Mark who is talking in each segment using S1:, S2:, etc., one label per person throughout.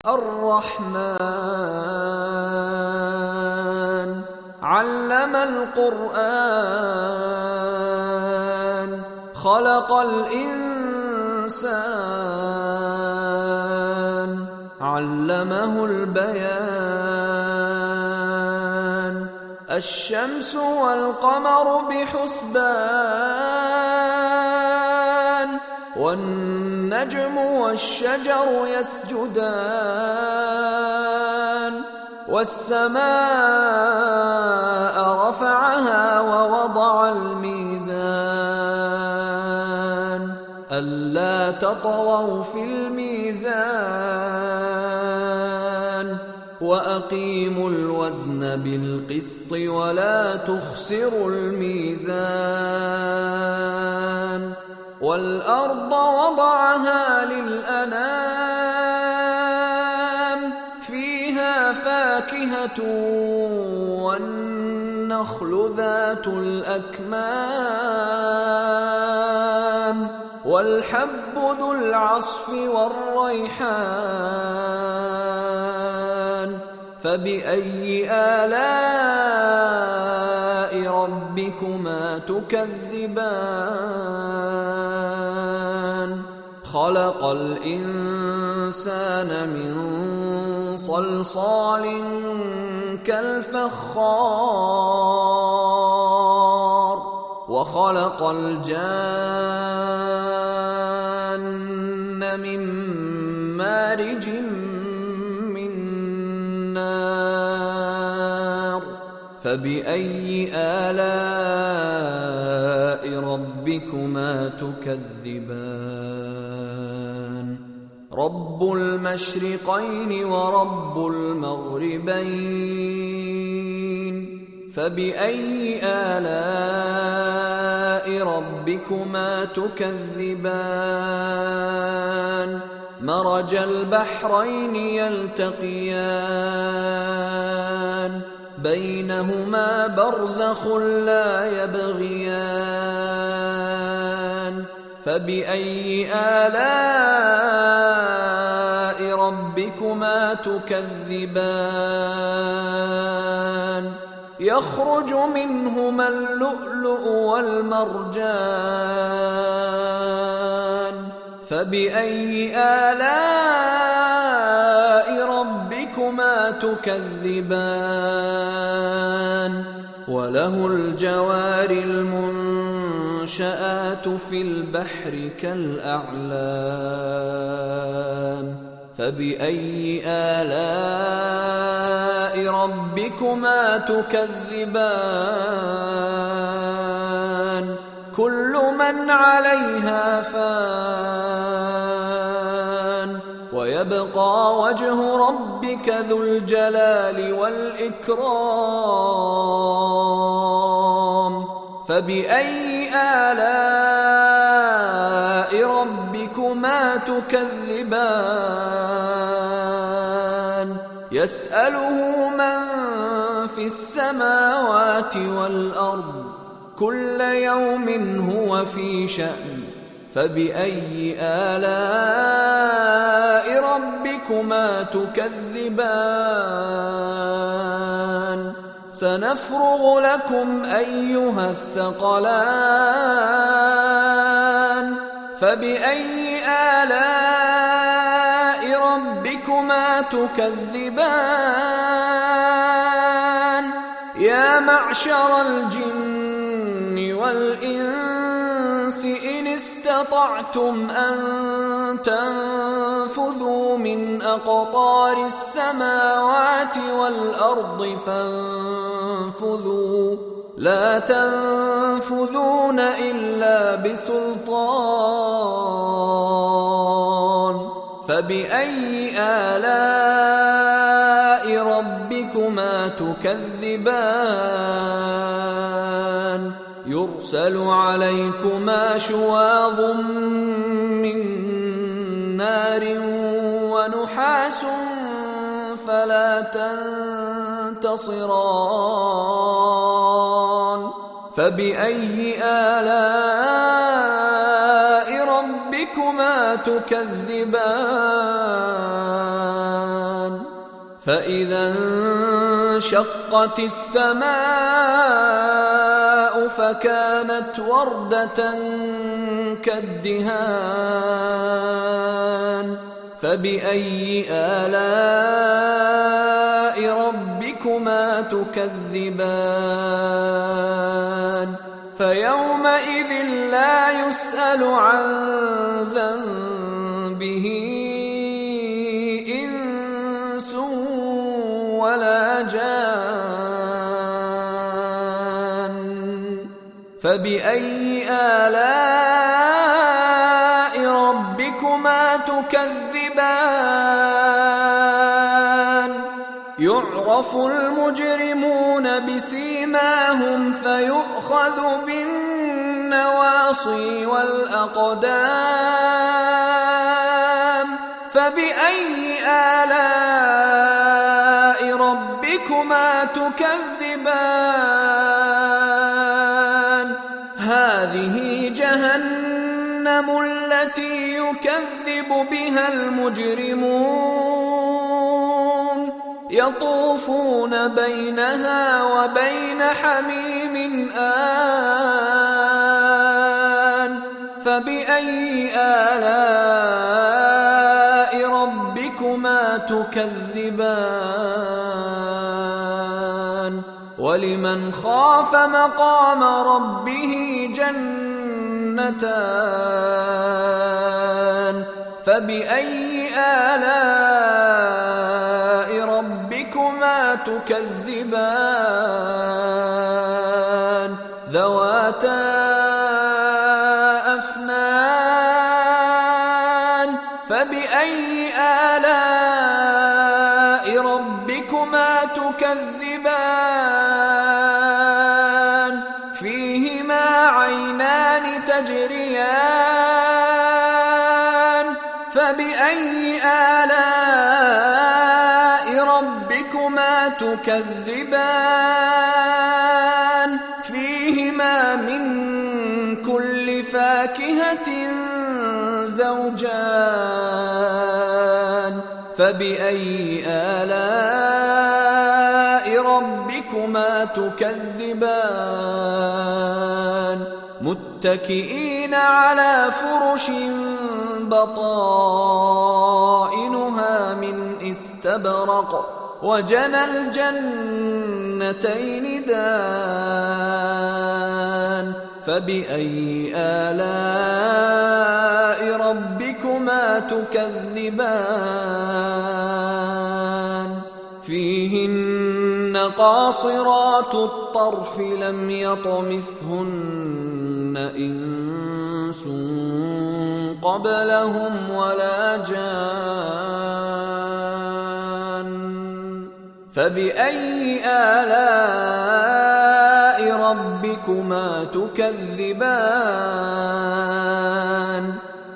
S1: الرحمن علم القرآن خلق الإنسان علمه البيان الشمس والقمر بحسبان والنجم والشجر يسجدان والسماء رفعها ووضع الميزان ألا تطغوا في الميزان وأقيموا الوزن بالقسط ولا تخسروا الميزان والأرض وضعها للأنام فيها فاكهة والنخل ذات الأكمام والحب ذو العصف والريحان فبأي آلاء ربكما تكذبان خلق الإنسان من صلصال كالفخار وخلق الجان من مارج من نار فبأي آلاء ربكما تكذبان رب المشرقين ورب المغربين فبأي آلاء ربكما تكذبان مرج البحرين يلتقيان بينهما برزخ لا يبغيان فبأي آلاء ربكما تكذبان يخرج منهما اللؤلؤ والمرجان فبأي آلاء ربكما تكذبان وله الجوار المنشآت في البحر كالأعلام فبأي آلاء ربكما تكذبان كل من عليها فان ويبقى وجه ربك ذو الجلال والإكرام فبأي آلاء ربكما تكذبان يسأله من في السماوات والأرض كل يوم هو في شأن فبأي آلاء ربكما تكذبان سنفرغ لكم أيها الثقلان فبأي آلاء ربكما تكذبان يا معشر الجن والإنس إن استطعتم أن تنفذوا من أقطار السماوات والأرض فانفذوا لا تنفذون إلا بسلطان فبأي آلاء ربكما تكذبان يرسل عليكما شواظ من نار ونحاس فلا تنتصران فبأي آلاء ربكما تكذبان فإذا انشقت السماء فكانت وردة كالدهان فبأي آلاء ربكما تكذبان فيومئذ لا يسأل عن ذنبه إنس ولا جان فبأي آلاء ربكما تكذبان يعرف المجرمون بسيماهم فيؤخذ بالنواصي والأقدام فبأي آلاء ربكما تكذبان هذه جهنم التي يكذب بها المجرمون يطوفون بينها وبين حميم آن فبأي آلاء ربكما تكذبان ولمن خاف مقام ربه جنتان فبأي آلاء ربكما تكذبان ذواتا أفنان فبأي آلاء ربكما تكذبان فيهما عينان تجريان فبأي آلاء ربكما تكذبان فيهما من كل فاكهة زوجان فبأي آلاء ربكما تكذبان متكئين على فرش بطائنها من استبرق وجنى الجنتين دان فبأي آلاء ربكما تكذبان فيهن قاصرات الطرف لم يطمثهن إنس قبلهم ولا جان فبأي آلاء ربكما تكذبان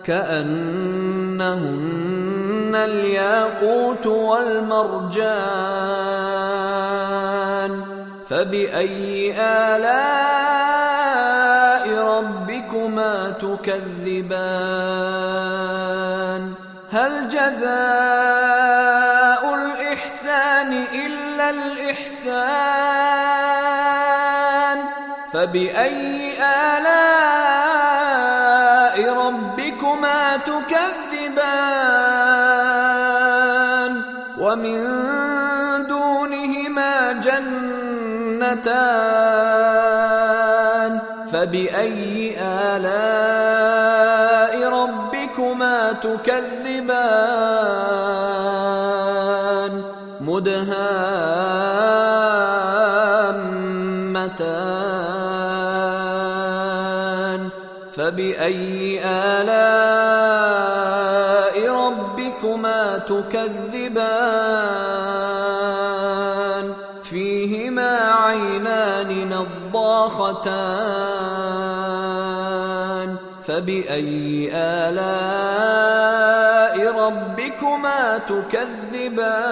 S1: كأنهن الياقوت والمرجان فبأي آلاء ربكما تكذبان هل جزاء الإحسان إلا الإحسان فبأي آلاء ربكما تكذبان ومن دونهما جنتان فبأي آلاء ربكما تكذبان مدهامتان فبأي آلاء ربكما تكذبان فيهما عينان نضاختان فبأي آلاء ربكما تكذبان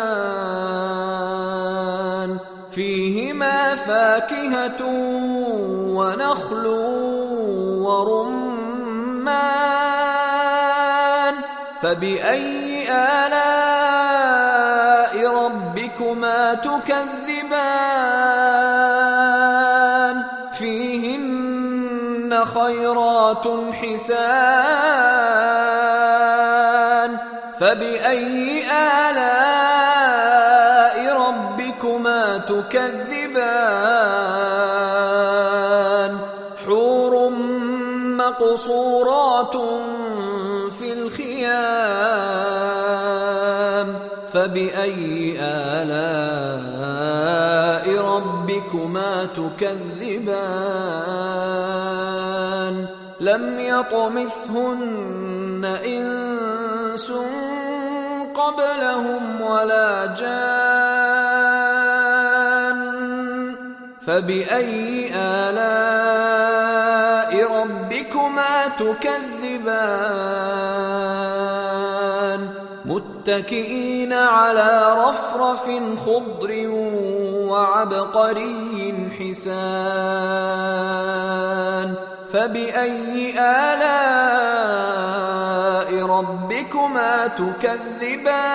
S1: فيهما فاكهة ونخل ورمان فبأي آلاء ربكما ربكما تكذبان فيهن خيرات حسان فبأي آلاء ربكما تكذبان حور مقصورات في الخيام فبأي آلاء ربكما تكذبان لم يطمثهن إنس قبلهم ولا جان فبأي آلاء ربكما تكذبان متكئين على رفرف خضر وعبقري حسان فبأي آلاء ربكما تكذبان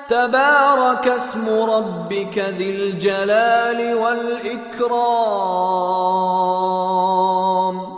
S1: تبارك اسم ربك ذي الجلال والإكرام